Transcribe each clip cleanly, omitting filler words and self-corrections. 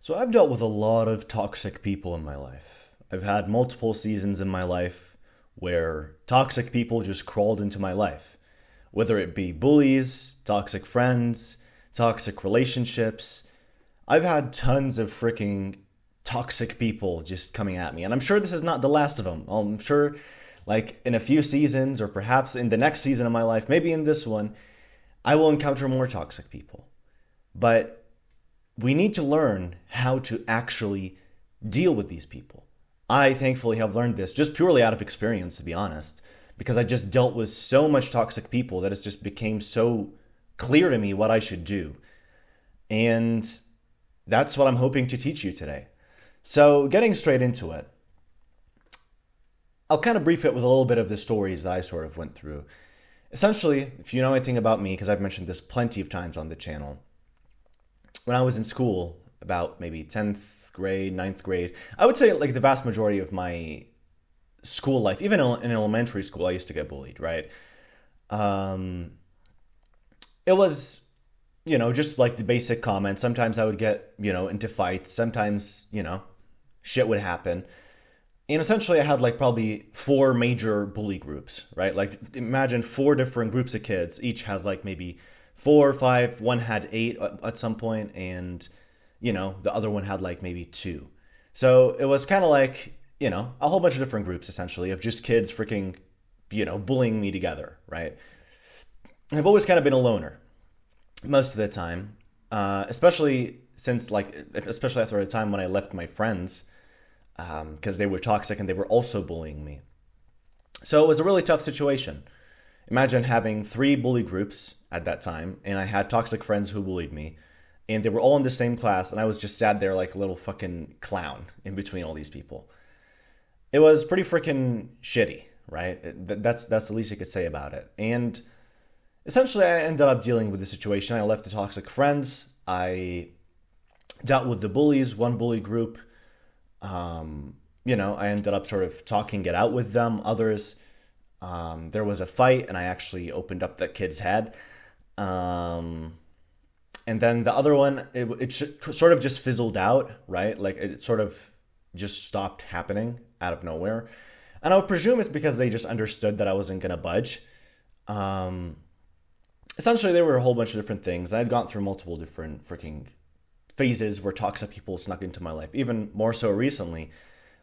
So I've dealt with a lot of toxic people in my life. I've had multiple seasons in my life where toxic people just crawled into my life. Whether it be bullies, toxic friends, toxic relationships, I've had tons of freaking toxic people just coming at me. And I'm sure this is not the last of them. I'm sure, like, in a few seasons, or perhaps in the next season of my life, maybe in this one, I will encounter more toxic people. But we need to learn how to actually deal with these people. I thankfully have learned this just purely out of experience, to be honest, because I just dealt with so much toxic people that it just became so clear to me what I should do. And that's what I'm hoping to teach you today. So, getting straight into it, I'll kind of brief it with a little bit of the stories that I sort of went through. Essentially, if you know anything about me, because I've mentioned this plenty of times on the channel, when I was in school, about maybe 10th grade, ninth grade, I would say like the vast majority of my school life, even in elementary school, I used to get bullied, right? Um, it was, just like the basic comments. Sometimes I would get, into fights. Sometimes, shit would happen. And essentially, I had like probably four major bully groups, right? Like imagine four different groups of kids. Each has like maybe four or five. One had eight at some point, and the other one had like maybe two. So it was kind of like a whole bunch of different groups essentially of just kids freaking bullying me together, right? I've always kind of been a loner most of the time, especially since especially after a time when I left my friends because they were toxic and they were also bullying me. So it was a really tough situation. Imagine having three bully groups at that time, and I had toxic friends who bullied me, and they were all in the same class, and I was just sat there like a little fucking clown in between all these people. It was pretty freaking shitty, right? That's the least you could say about it. And essentially, I ended up dealing with the situation. I left the toxic friends. I dealt with the bullies, one bully group. I ended up sort of talking it out with them. Others, there was a fight, and I actually opened up that kid's head. And then the other one, it sort of just fizzled out, right? Like it sort of just stopped happening out of nowhere. And I would presume it's because they just understood that I wasn't going to budge. Um, Essentially, there were a whole bunch of different things. I'd gone through multiple different freaking phases where toxic people snuck into my life. Even more so recently,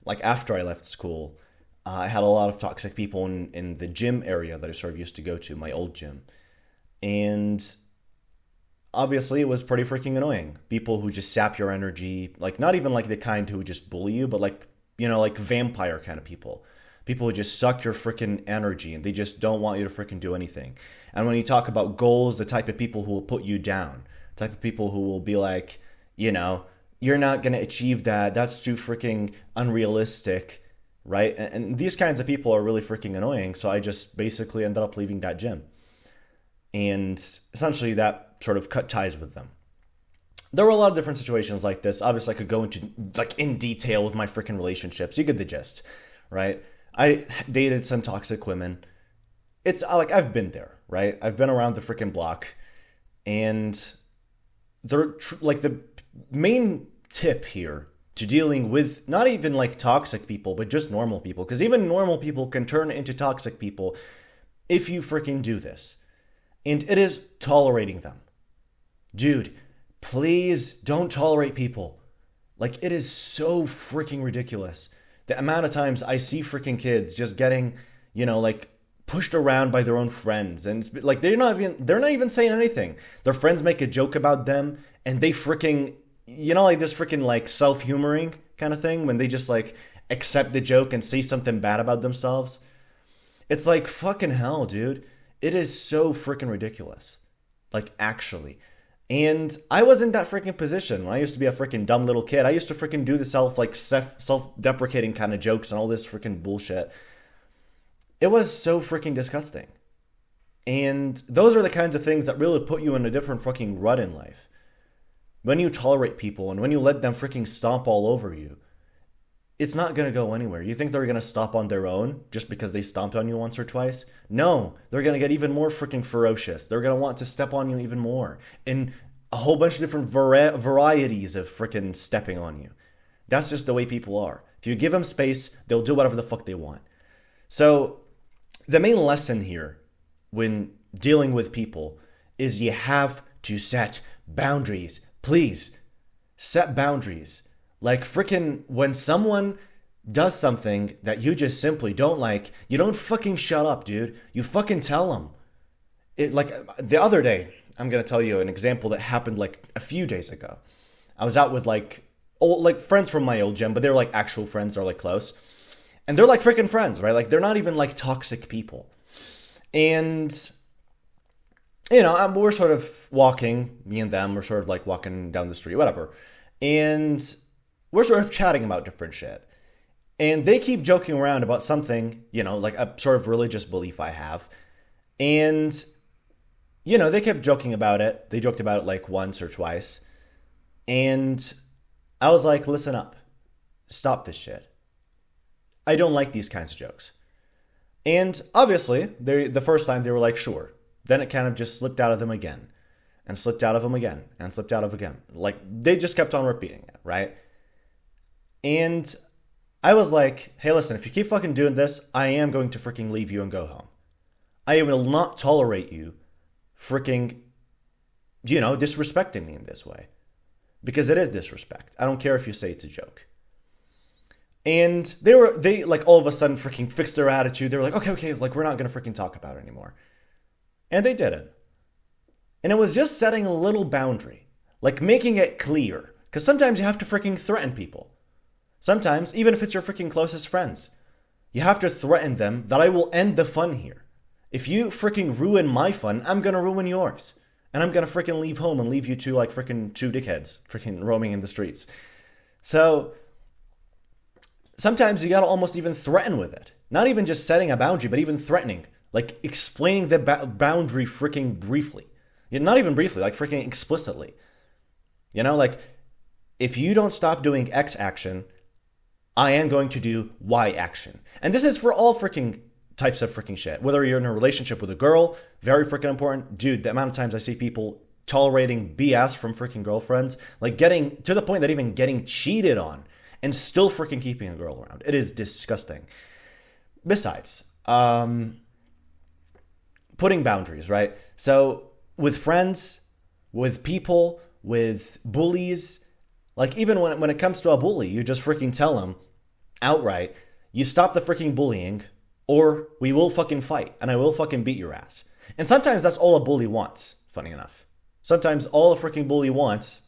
like after I left school, I had a lot of toxic people in the gym area that I sort of used to go to, my old gym. And obviously, it was pretty freaking annoying. People who just sap your energy, like not even like the kind who would just bully you, but like, like vampire kind of people. People who just suck your freaking energy and they just don't want you to freaking do anything. And when you talk about goals, the type of people who will put you down, the type of people who will be like, you're not going to achieve that. That's too freaking unrealistic, right? And these kinds of people are really freaking annoying. So I just basically ended up leaving that gym. And essentially that sort of cut ties with them. There were a lot of different situations like this. Obviously, I could go into like in detail with my freaking relationships. You get the gist, right? I dated some toxic women. It's like I've been there, right? I've been around the freaking block, and they're like the main tip here to dealing with not even like toxic people, but just normal people, because even normal people can turn into toxic people if you freaking do this. And it is tolerating them. Dude, please don't tolerate people. Like, it is so freaking ridiculous. The amount of times I see freaking kids just getting, like pushed around by their own friends. And it's like, they're not even saying anything. Their friends make a joke about them and they freaking, like this freaking like self-humoring kind of thing when they just like accept the joke and say something bad about themselves. It's like, fucking hell, dude. It is so freaking ridiculous. Like, actually. And I was in that freaking position when I used to be a freaking dumb little kid. I used to freaking do the self-deprecating kind of jokes and all this freaking bullshit. It was so freaking disgusting. And those are the kinds of things that really put you in a different freaking rut in life. When you tolerate people and when you let them freaking stomp all over you, it's not going to go anywhere. You think they're going to stop on their own just because they stomped on you once or twice? No, they're going to get even more freaking ferocious. They're going to want to step on you even more. And a whole bunch of different varieties of freaking stepping on you. That's just the way people are. If you give them space, they'll do whatever the fuck they want. So the main lesson here when dealing with people is you have to set boundaries. Please set boundaries. Like freaking when someone does something that you just simply don't like, you don't fucking shut up, dude. You fucking tell them. It like the other day, I'm gonna tell you an example that happened like a few days ago. I was out with like old like friends from my old gym, but they're like actual friends, they're like close. And they're like freaking friends, right? Like they're not even like toxic people. And you know, we're sort of walking, me and them, we're sort of like walking down the street, whatever. And we're sort of chatting about different shit. And they keep joking around about something, you know, like a sort of religious belief I have. And, you know, they kept joking about it. They joked about it like once or twice. And I was like, listen up. Stop this shit. I don't like these kinds of jokes. And obviously, the first time they were like, sure. Then it kind of just slipped out of them again. And slipped out of them again. And slipped out of again. Like, they just kept on repeating it, right? And I was like, hey, listen, if you keep fucking doing this, I am going to freaking leave you and go home. I will not tolerate you freaking, you know, disrespecting me in this way. Because it is disrespect. I don't care if you say it's a joke. And they like all of a sudden freaking fixed their attitude. They were like, okay, like we're not going to freaking talk about it anymore. And they didn't. And it was just setting a little boundary. Like making it clear. Because sometimes you have to freaking threaten people. Sometimes, even if it's your freaking closest friends, you have to threaten them that I will end the fun here. If you freaking ruin my fun, I'm gonna ruin yours. And I'm gonna freaking leave home and leave you two like freaking two dickheads freaking roaming in the streets. So, sometimes you gotta almost even threaten with it. Not even just setting a boundary, but even threatening. Like explaining the boundary freaking briefly. Not even briefly, like freaking explicitly. You know, like, if you don't stop doing X action, I am going to do Y action. And this is for all freaking types of freaking shit. Whether you're in a relationship with a girl, very freaking important. Dude, the amount of times I see people tolerating BS from freaking girlfriends, like getting to the point that even getting cheated on and still freaking keeping a girl around. It is disgusting. Besides, putting boundaries, right? So with friends, with people, with bullies, like even when it comes to a bully, you just freaking tell him outright, you stop the freaking bullying or we will fucking fight and I will fucking beat your ass. And sometimes that's all a bully wants, funny enough. Sometimes all a freaking bully wants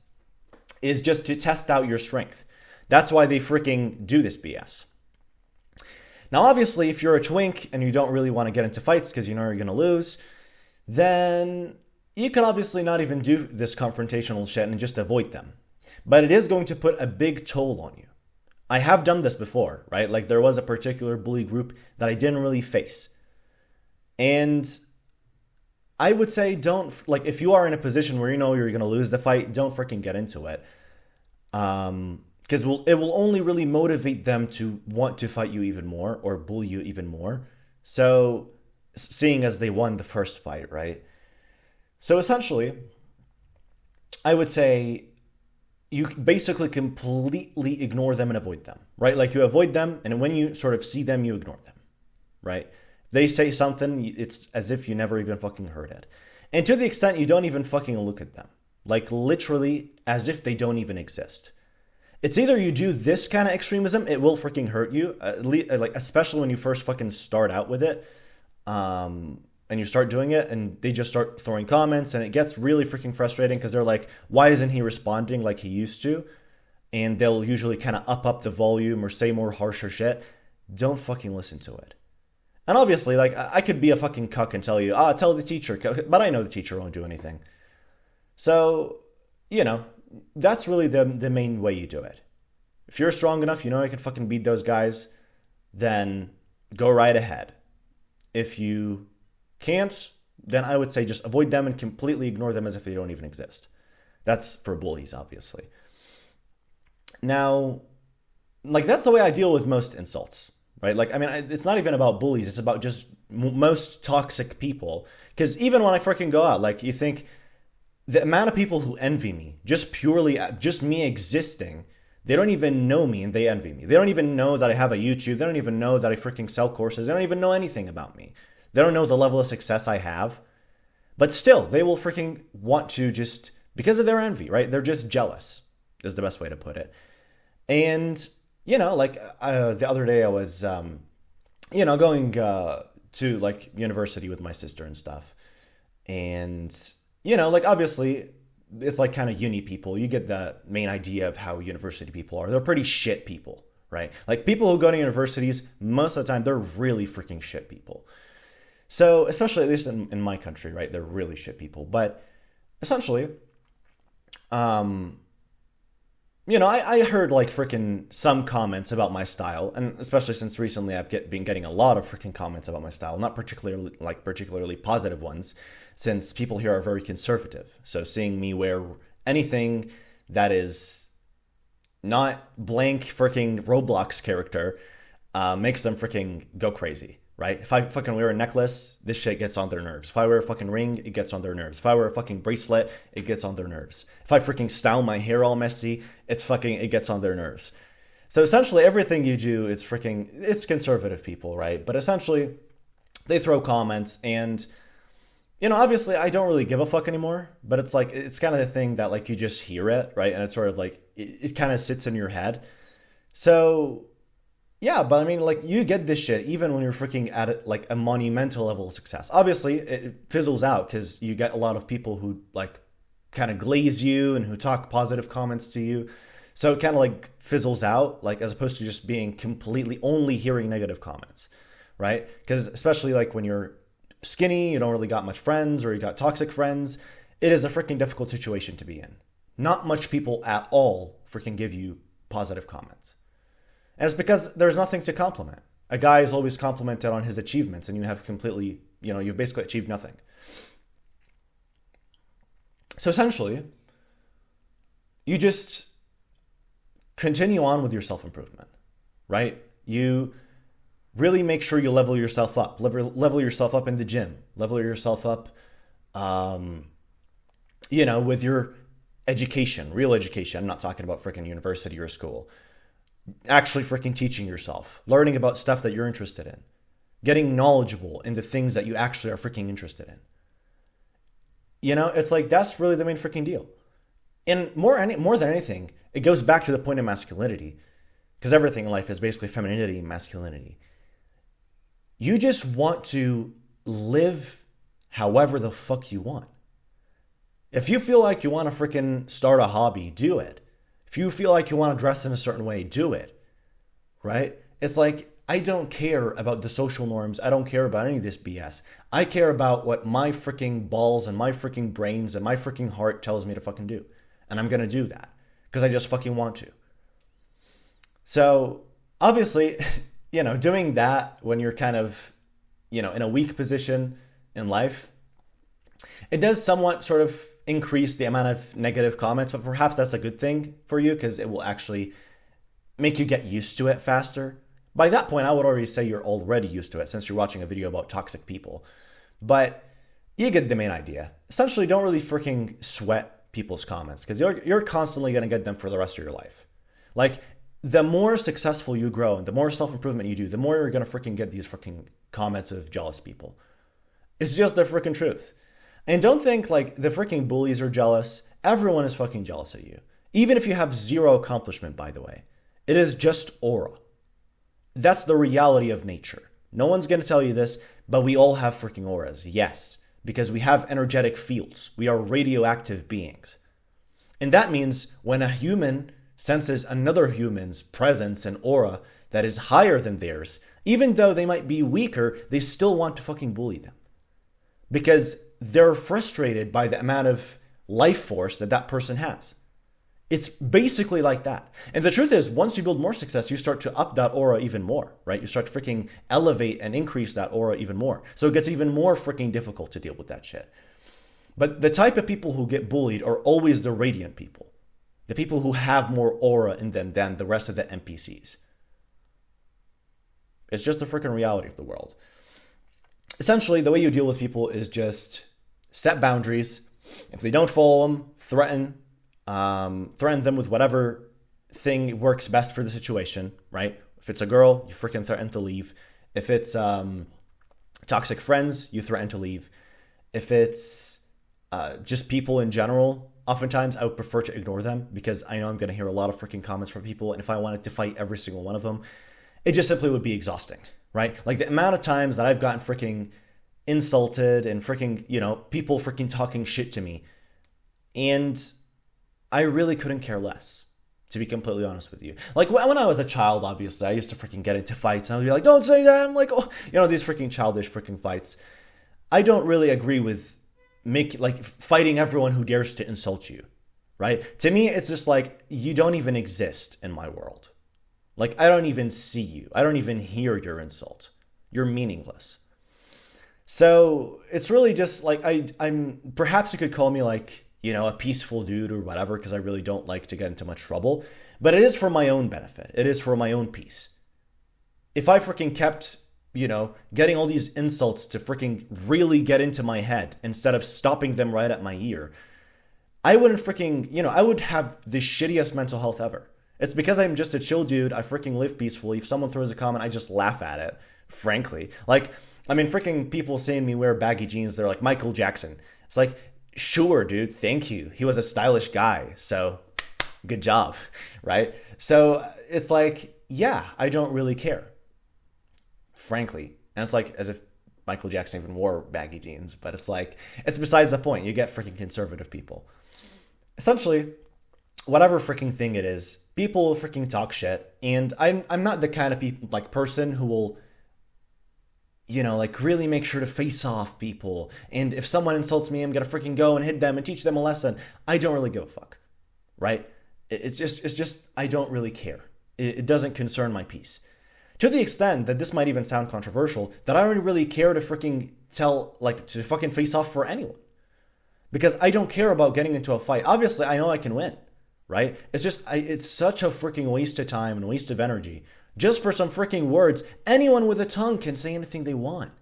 is just to test out your strength. That's why they freaking do this BS. Now, obviously, if you're a twink and you don't really want to get into fights because you know you're going to lose, then you can obviously not even do this confrontational shit and just avoid them. But it is going to put a big toll on you. I have done this before, right? Like there was a particular bully group that I didn't really face. And I would say don't, like if you are in a position where you know you're going to lose the fight, don't freaking get into it. Because it will only really motivate them to want to fight you even more or bully you even more. So seeing as they won the first fight, right? So essentially, I would say you basically completely ignore them and avoid them, right? Like you avoid them, and when you sort of see them, you ignore them, right? If they say something, it's as if you never even fucking heard it. And to the extent you don't even fucking look at them, like literally as if they don't even exist. It's either you do this kind of extremism, it will freaking hurt you, like especially when you first fucking start out with it, and you start doing it and they just start throwing comments and it gets really freaking frustrating because they're like, why isn't he responding like he used to? And they'll usually kind of up the volume or say more harsher shit. Don't fucking listen to it. And obviously, like, I could be a fucking cuck and tell you, tell the teacher, but I know the teacher won't do anything. So, you know, that's really the main way you do it. If you're strong enough, you know I can fucking beat those guys, then go right ahead. If you can't, then I would say just avoid them and completely ignore them as if they don't even exist. That's for bullies, obviously. Now, like that's the way I deal with most insults, right? Like, I mean, it's not even about bullies. It's about just most toxic people. Because even when I freaking go out, like you think, the amount of people who envy me, just purely, just me existing, they don't even know me and they envy me. They don't even know that I have a YouTube. They don't even know that I freaking sell courses. They don't even know anything about me. They don't know the level of success I have. But still, they will freaking want to just, because of their envy, right? They're just jealous, is the best way to put it. And, like the other day I was, going to like university with my sister and stuff. And, like obviously it's like kind of uni people. You get the main idea of how university people are. They're pretty shit people, right? Like people who go to universities, most of the time, they're really freaking shit people. So, especially at least in my country, right? They're really shit people. But essentially, I heard like freaking some comments about my style, and especially since recently I've been getting a lot of freaking comments about my style, not particularly positive ones, since people here are very conservative. So seeing me wear anything that is not blank freaking Roblox character makes them freaking go crazy. Right? If I fucking wear a necklace, this shit gets on their nerves. If I wear a fucking ring, it gets on their nerves. If I wear a fucking bracelet, it gets on their nerves. If I freaking style my hair all messy, it gets on their nerves. So essentially everything you do, it's conservative people, right? But essentially they throw comments and, obviously I don't really give a fuck anymore, but it's like, it's kind of the thing that like you just hear it, right? And it's sort of like, it kind of sits in your head. So yeah, but I mean, like, you get this shit even when you're freaking at like a monumental level of success. Obviously, it fizzles out because you get a lot of people who like kind of glaze you and who talk positive comments to you. So it kind of like fizzles out, like as opposed to just being completely only hearing negative comments, right? Because especially like when you're skinny, you don't really got much friends or you got toxic friends, it is a freaking difficult situation to be in. Not much people at all freaking give you positive comments. And it's because there's nothing to compliment. A guy is always complimented on his achievements and you have completely, you've basically achieved nothing. So essentially, you just continue on with your self-improvement, right? You really make sure you level yourself up. Level yourself up in the gym. Level yourself up, with your education, real education. I'm not talking about freaking university or school. Actually freaking teaching yourself, learning about stuff that you're interested in, getting knowledgeable in the things that you actually are freaking interested in. It's like that's really the main freaking deal. And more than anything, it goes back to the point of masculinity, because everything in life is basically femininity and masculinity. You just want to live however the fuck you want. If you feel like you want to freaking start a hobby, do it. If you feel like you want to dress in a certain way, do it, right? It's like, I don't care about the social norms. I don't care about any of this BS. I care about what my freaking balls and my freaking brains and my freaking heart tells me to fucking do. And I'm going to do that because I just fucking want to. So obviously, doing that when you're kind of, in a weak position in life, it does somewhat sort of increase the amount of negative comments, but perhaps that's a good thing for you because it will actually make you get used to it faster. By that point, I would already say you're already used to it since you're watching a video about toxic people. But you get the main idea. Essentially, don't really freaking sweat people's comments because you're constantly going to get them for the rest of your life. Like, the more successful you grow and the more self-improvement you do, the more you're going to freaking get these freaking comments of jealous people. It's just the freaking truth. And don't think like the freaking bullies are jealous. Everyone is fucking jealous of you. Even if you have zero accomplishment, by the way. It is just aura. That's the reality of nature. No one's going to tell you this, but we all have freaking auras. Yes, because we have energetic fields. We are radioactive beings. And that means when a human senses another human's presence and aura that is higher than theirs, even though they might be weaker, they still want to fucking bully them. Because they're frustrated by the amount of life force that person has. It's basically like that. And the truth is, once you build more success, you start to up that aura even more, right? You start to freaking elevate and increase that aura even more. So it gets even more freaking difficult to deal with that shit. But the type of people who get bullied are always the radiant people. The people who have more aura in them than the rest of the NPCs. It's just the freaking reality of the world. Essentially, the way you deal with people is just set boundaries, If they don't follow them, threaten them with whatever thing works best for the situation, right? If it's a girl, you freaking threaten to leave. If it's toxic friends, you threaten to leave. If it's just people in general, oftentimes I would prefer to ignore them because I know I'm going to hear a lot of freaking comments from people. And if I wanted to fight every single one of them, it just simply would be exhausting, right? Like the amount of times that I've gotten freaking insulted and freaking, people freaking talking shit to me. And I really couldn't care less, to be completely honest with you. Like when I was a child, obviously, I used to freaking get into fights and I would be like, don't say that. I'm like, oh, these freaking childish freaking fights. I don't really agree with fighting everyone who dares to insult you, right? To me, it's just like, you don't even exist in my world. Like, I don't even see you. I don't even hear your insult. You're meaningless. So it's really just like, I'm perhaps you could call me like, a peaceful dude or whatever, because I really don't like to get into much trouble. But it is for my own benefit. It is for my own peace. If I freaking kept, getting all these insults to freaking really get into my head instead of stopping them right at my ear, I wouldn't freaking, I would have the shittiest mental health ever. It's because I'm just a chill dude. I freaking live peacefully. If someone throws a comment, I just laugh at it, frankly. Freaking people seeing me wear baggy jeans, they're like, Michael Jackson. It's like, sure, dude, thank you. He was a stylish guy, so good job, right? So it's like, yeah, I don't really care, frankly. And it's like as if Michael Jackson even wore baggy jeans, but it's like, it's besides the point. You get freaking conservative people. Essentially, whatever freaking thing it is, people will freaking talk shit, and I'm not the kind of person who will really make sure to face off people. And if someone insults me, I'm going to freaking go and hit them and teach them a lesson. I don't really give a fuck, right? It's just, I don't really care. It doesn't concern my peace. To the extent that this might even sound controversial, that I don't really care to freaking to fucking face off for anyone. Because I don't care about getting into a fight. Obviously, I know I can win, right? It's just, it's such a freaking waste of time and waste of energy. Just for some freaking words, anyone with a tongue can say anything they want.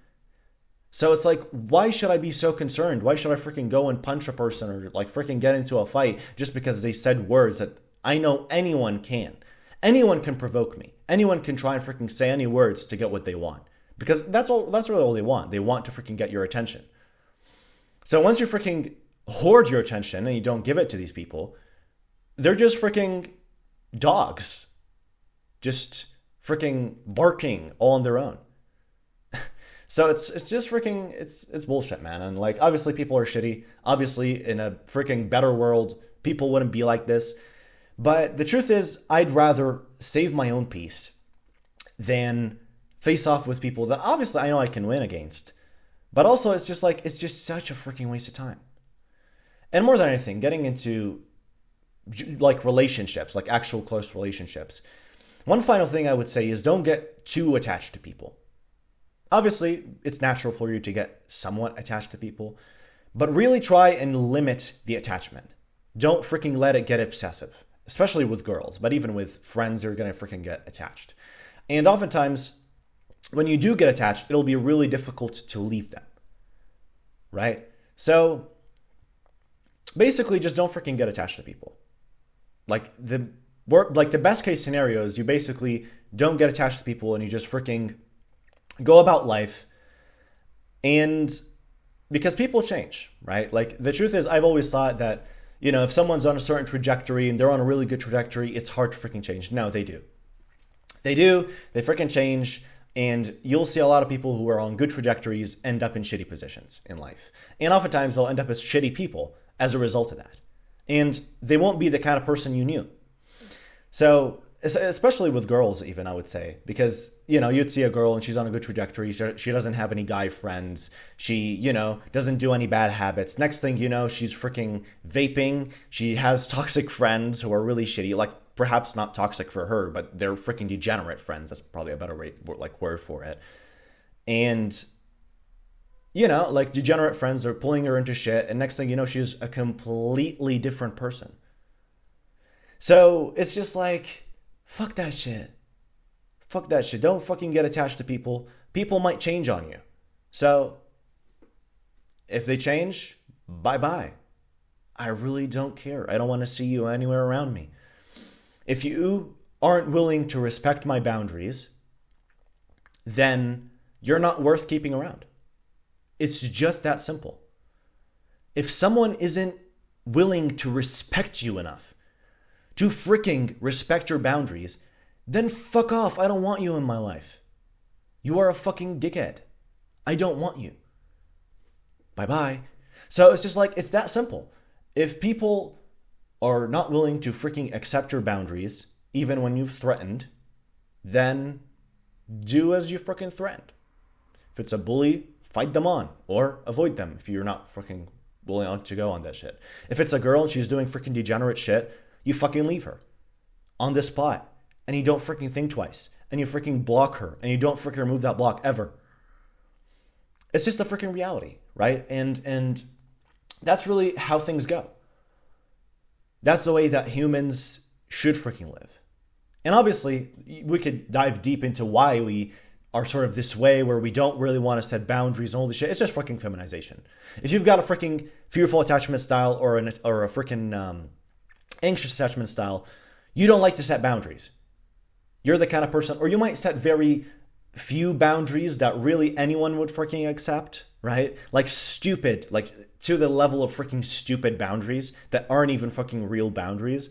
So it's like, why should I be so concerned? Why should I freaking go and punch a person or freaking get into a fight just because they said words that I know anyone can? Anyone can provoke me. Anyone can try and freaking say any words to get what they want. Because that's really all they want. They want to freaking get your attention. So once you freaking hoard your attention and you don't give it to these people, they're just freaking dogs. Just freaking barking all on their own. So it's just freaking, it's bullshit, man. And obviously people are shitty. Obviously in a freaking better world, people wouldn't be like this. But the truth is, I'd rather save my own peace than face off with people that obviously I know I can win against. But also it's just such a freaking waste of time. And more than anything, getting into relationships, actual close relationships. One final thing I would say is don't get too attached to people. Obviously, it's natural for you to get somewhat attached to people, but really try and limit the attachment. Don't freaking let it get obsessive, especially with girls, but even with friends, you're going to freaking get attached. And oftentimes, when you do get attached, it'll be really difficult to leave them, right? So basically, just don't freaking get attached to people. The best case scenario is you basically don't get attached to people and you just freaking go about life. And because people change, right? The truth is, I've always thought that, if someone's on a certain trajectory and they're on a really good trajectory, it's hard to freaking change. No, they do. They freaking change. And you'll see a lot of people who are on good trajectories end up in shitty positions in life. And oftentimes they'll end up as shitty people as a result of that. And they won't be the kind of person you knew. So, especially with girls even, I would say, because, you'd see a girl and she's on a good trajectory. She doesn't have any guy friends. She, doesn't do any bad habits. Next thing you know, she's freaking vaping. She has toxic friends who are really shitty, perhaps not toxic for her, but they're freaking degenerate friends. That's probably a better word for it. And, degenerate friends are pulling her into shit. And next thing you know, she's a completely different person. So it's just fuck that shit. Fuck that shit. Don't fucking get attached to people. People might change on you. So if they change, bye-bye. I really don't care. I don't want to see you anywhere around me. If you aren't willing to respect my boundaries, then you're not worth keeping around. It's just that simple. If someone isn't willing to respect you enough to freaking respect your boundaries, then fuck off. I don't want you in my life. You are a fucking dickhead. I don't want you. Bye-bye. So it's just like, it's that simple. If people are not willing to freaking accept your boundaries, even when you've threatened, then do as you freaking threatened. If it's a bully, fight them on or avoid them if you're not freaking willing to go on that shit. If it's a girl and she's doing freaking degenerate shit, you fucking leave her on the spot and you don't freaking think twice and you freaking block her and you don't freaking remove that block ever. It's just a freaking reality, right? And that's really how things go. That's the way that humans should freaking live. And obviously, we could dive deep into why we are sort of this way where we don't really want to set boundaries and all this shit. It's just fucking feminization. If you've got a freaking fearful attachment style or a freaking anxious attachment style, you don't like to set boundaries. You're the kind of person, or you might set very few boundaries that really anyone would freaking accept, right? Like stupid, like to the level of freaking stupid boundaries that aren't even fucking real boundaries.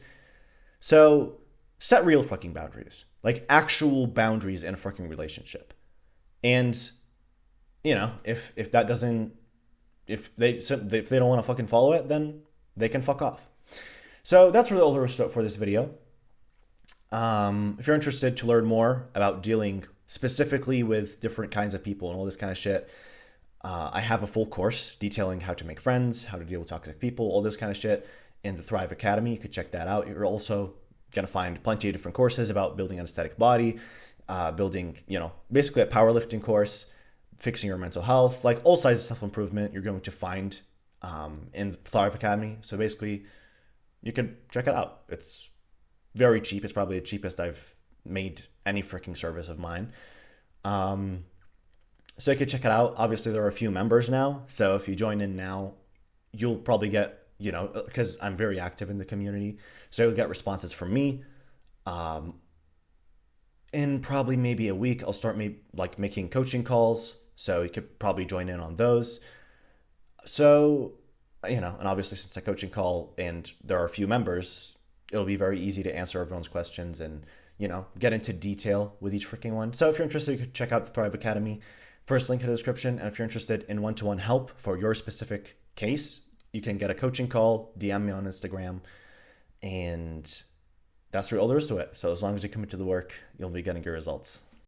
So set real fucking boundaries, like actual boundaries in a fucking relationship. And, you know, if they don't want to fucking follow it, then they can fuck off. So that's really all there is to it for this video. If you're interested to learn more about dealing specifically with different kinds of people and all this kind of shit, I have a full course detailing how to make friends, how to deal with toxic people, all this kind of shit in the Thrive Academy. You could check that out. You're also going to find plenty of different courses about building an aesthetic body, building, basically a powerlifting course, fixing your mental health, like all sides of self-improvement you're going to find in the Thrive Academy. So basically, you can check it out. It's very cheap. It's probably the cheapest I've made any freaking service of mine. So you can check it out. Obviously, there are a few members now. So if you join in now, you'll probably get, because I'm very active in the community. So you'll get responses from me. In probably maybe a week, I'll start making coaching calls. So you could probably join in on those. So, and obviously since a coaching call and there are a few members, it'll be very easy to answer everyone's questions and, get into detail with each freaking one. So if you're interested, you could check out the Thrive Academy. First link in the description. And if you're interested in one-to-one help for your specific case, you can get a coaching call, DM me on Instagram, and that's really all there is to it. So as long as you commit to the work, you'll be getting your results.